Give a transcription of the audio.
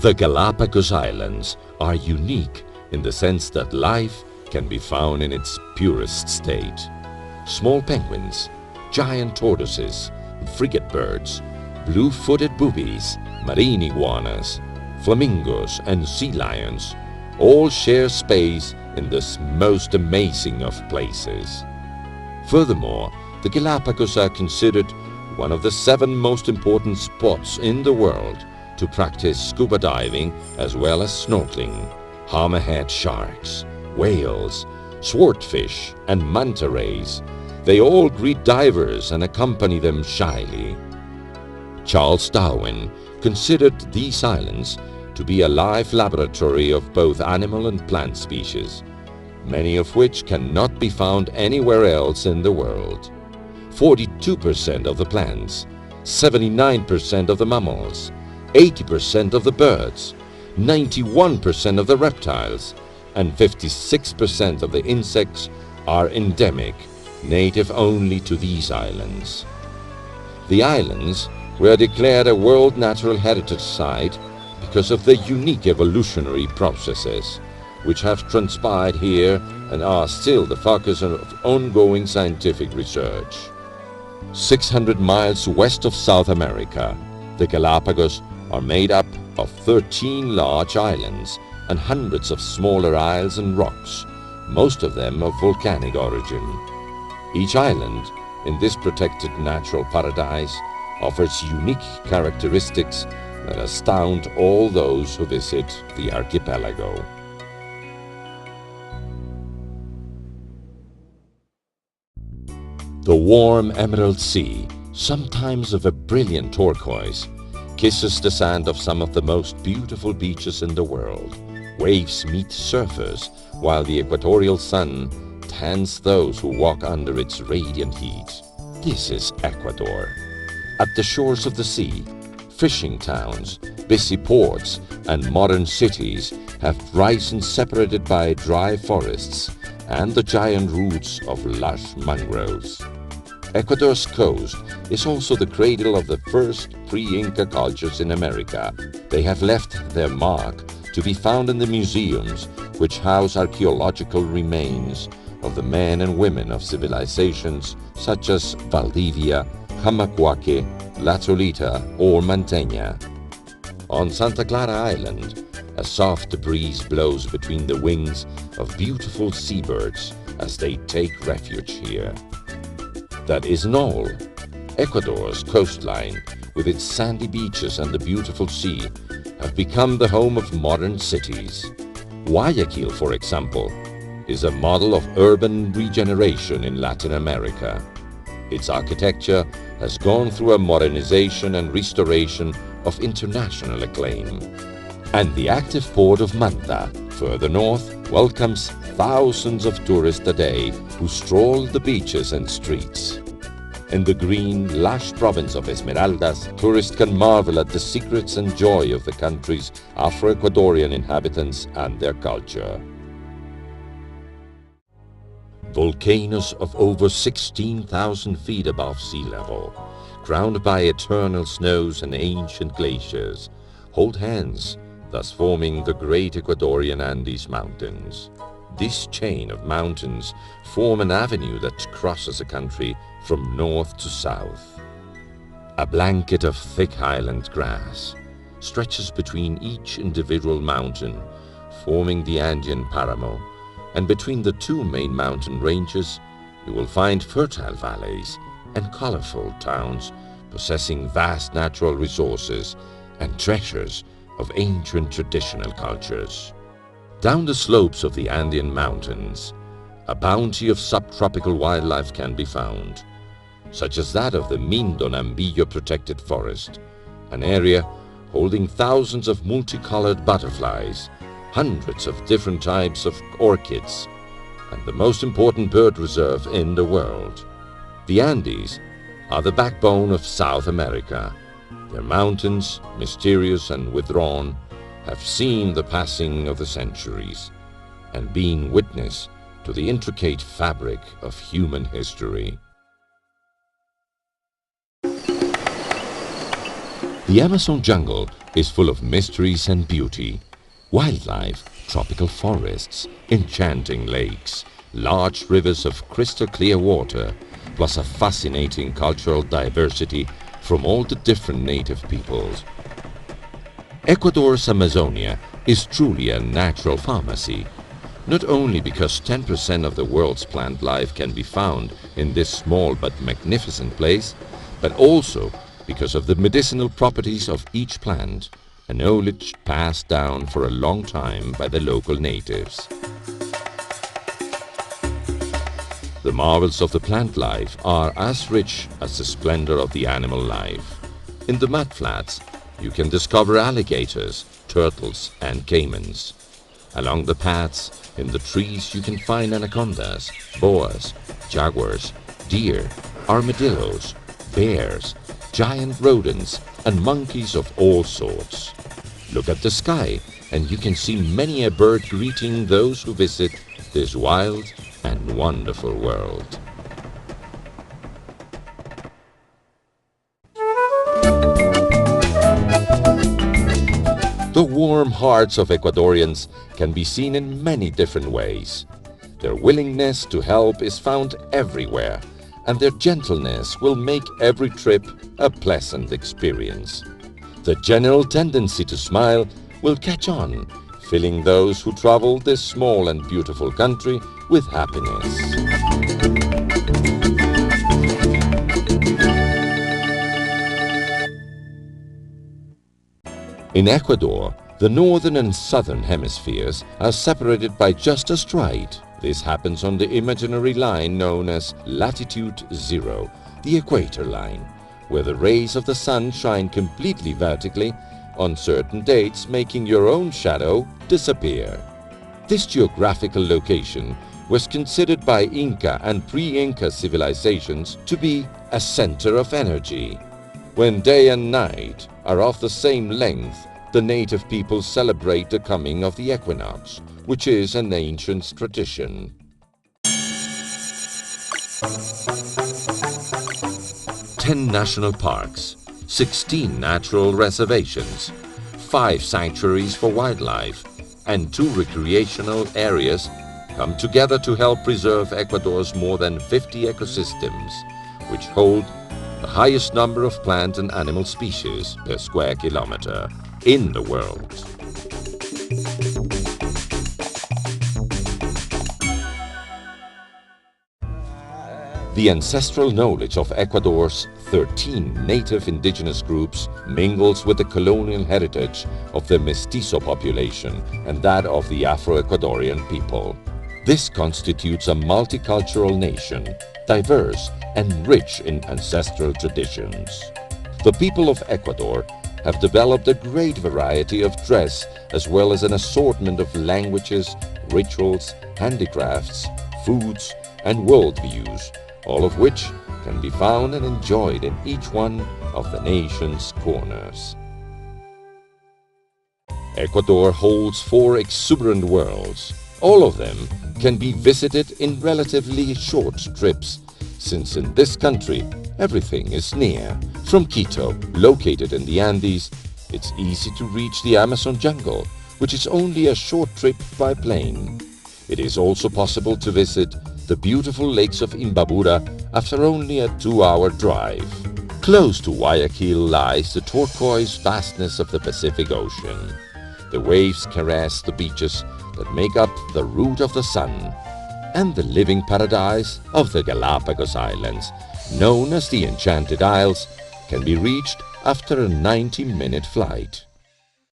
The Galapagos Islands are unique in the sense that life can be found in its purest state. Small penguins, giant tortoises, frigate birds, blue-footed boobies, marine iguanas, flamingos and sea lions all share space in this most amazing of places. Furthermore, the Galapagos are considered one of the 7 most important spots in the world to practice scuba diving as well as snorkeling. Hammerhead sharks, whales, swordfish and manta rays, they all greet divers and accompany them shyly. Charles Darwin considered these islands to be a live laboratory of both animal and plant species, many of which cannot be found anywhere else in the world. 42% of the plants, 79% of the mammals, 80% of the birds, 91% of the reptiles, and 56% of the insects are endemic, native only to these islands. The islands were declared a World Natural Heritage Site because of the unique evolutionary processes which have transpired here and are still the focus of ongoing scientific research. 600 miles west of South America, the Galapagos are made up of 13 large islands and hundreds of smaller isles and rocks, most of them of volcanic origin. Each island in this protected natural paradise offers unique characteristics that astound all those who visit the archipelago. The warm emerald sea, sometimes of a brilliant turquoise, kisses the sand of some of the most beautiful beaches in the world. Waves meet surfers, while the equatorial sun tans those who walk under its radiant heat. This is Ecuador. At the shores of the sea, fishing towns, busy ports, and modern cities have risen separated by dry forests and the giant roots of lush mangroves. Ecuador's coast is also the cradle of the first pre-Inca cultures in America. They have left their mark to be found in the museums which house archaeological remains of the men and women of civilizations such as Valdivia, Camacuaque, La Cholita or Manteña. On Santa Clara Island, a soft breeze blows between the wings of beautiful seabirds as they take refuge here. That isn't all. Ecuador's coastline, with its sandy beaches and the beautiful sea, have become the home of modern cities. Guayaquil, for example, is a model of urban regeneration in Latin America. Its architecture has gone through a modernization and restoration of international acclaim. And the active port of Manta, further north, welcomes thousands of tourists a day who stroll the beaches and streets. In the green, lush province of Esmeraldas, tourists can marvel at the secrets and joy of the country's Afro-Ecuadorian inhabitants and their culture. Volcanoes of over 16,000 feet above sea level, crowned by eternal snows and ancient glaciers, hold hands, thus forming the great Ecuadorian Andes Mountains. This chain of mountains form an avenue that crosses a country from north to south. A blanket of thick highland grass stretches between each individual mountain, forming the Andean Paramo, and between the 2 main mountain ranges you will find fertile valleys and colorful towns possessing vast natural resources and treasures of ancient traditional cultures. Down the slopes of the Andean Mountains, a bounty of subtropical wildlife can be found, such as that of the Mindo Nambillo Protected Forest, an area holding thousands of multicolored butterflies, hundreds of different types of orchids, and the most important bird reserve in the world. The Andes are the backbone of South America. Their mountains, mysterious and withdrawn, have seen the passing of the centuries and been witness to the intricate fabric of human history. The Amazon jungle is full of mysteries and beauty. Wildlife, tropical forests, enchanting lakes, large rivers of crystal clear water, plus a fascinating cultural diversity from all the different native peoples. Ecuador's Amazonia is truly a natural pharmacy, not only because 10% of the world's plant life can be found in this small but magnificent place, but also because of the medicinal properties of each plant, a knowledge passed down for a long time by the local natives. The marvels of the plant life are as rich as the splendor of the animal life. In the mudflats, you can discover alligators, turtles and caimans. Along the paths, in the trees, you can find anacondas, boas, jaguars, deer, armadillos, bears, giant rodents and monkeys of all sorts. Look at the sky and you can see many a bird greeting those who visit this wild and wonderful world. The warm hearts of Ecuadorians can be seen in many different ways. Their willingness to help is found everywhere, and their gentleness will make every trip a pleasant experience. The general tendency to smile will catch on, filling those who travel this small and beautiful country with happiness. In Ecuador, the northern and southern hemispheres are separated by just a stride. This happens on the imaginary line known as latitude 0, the equator line, where the rays of the sun shine completely vertically on certain dates, making your own shadow disappear. This geographical location was considered by Inca and pre-Inca civilizations to be a center of energy. When day and night are of the same length, the native people celebrate the coming of the equinox, which is an ancient tradition. Ten national parks, 16 natural reservations, 5 sanctuaries for wildlife, and 2 recreational areas come together to help preserve Ecuador's more than 50 ecosystems, which hold the highest number of plant and animal species per square kilometer in the world. The ancestral knowledge of Ecuador's 13 native indigenous groups mingles with the colonial heritage of the mestizo population and that of the Afro-Ecuadorian people. This constitutes a multicultural nation, diverse and rich in ancestral traditions. The people of Ecuador have developed a great variety of dress as well as an assortment of languages, rituals, handicrafts, foods and worldviews, all of which can be found and enjoyed in each one of the nation's corners. Ecuador holds 4 exuberant worlds. All of them can be visited in relatively short trips, since in this country everything is near. From Quito, located in the Andes, it's easy to reach the Amazon jungle, which is only a short trip by plane. It is also possible to visit the beautiful lakes of Imbabura after only a 2-hour drive. Close to Guayaquil lies the turquoise vastness of the Pacific Ocean. The waves caress the beaches that make up the root of the sun, and the living paradise of the Galapagos Islands, known as the Enchanted Isles, can be reached after a 90-minute flight.